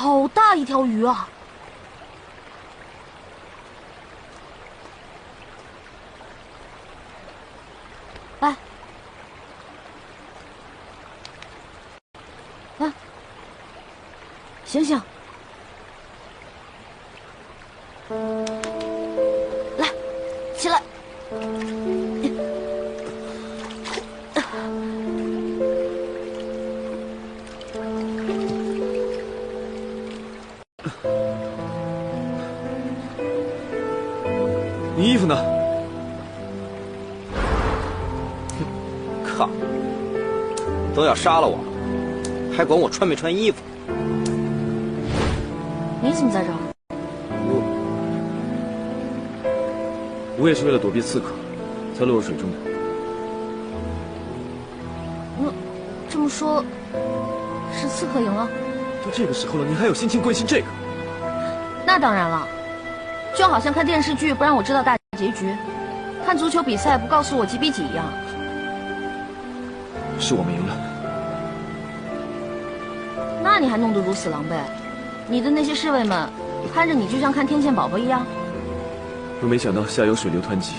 好大一条鱼啊！来，来，醒醒！来，起来！你衣服呢？靠！都要杀了我了，还管我穿没穿衣服？你怎么在这儿？我也是为了躲避刺客，才落入水中的。那这么说，是刺客赢了？都这个时候了，你还有心情关心这个？那当然了，就好像看电视剧不让我知道大结局，看足球比赛不告诉我几比几一样。是我们赢了。那你还弄得如此狼狈，你的那些侍卫们看着你就像看天线宝宝一样。若没想到下游水流湍急，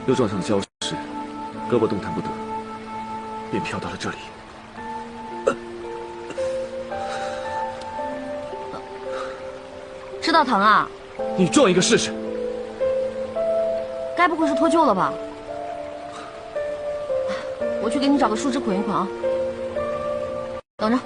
又撞上了礁石，胳膊动弹不得，便飘到了这里。知道疼啊？你撞一个试试。该不会是脱臼了吧？我去给你找个树枝捆一捆啊。等着。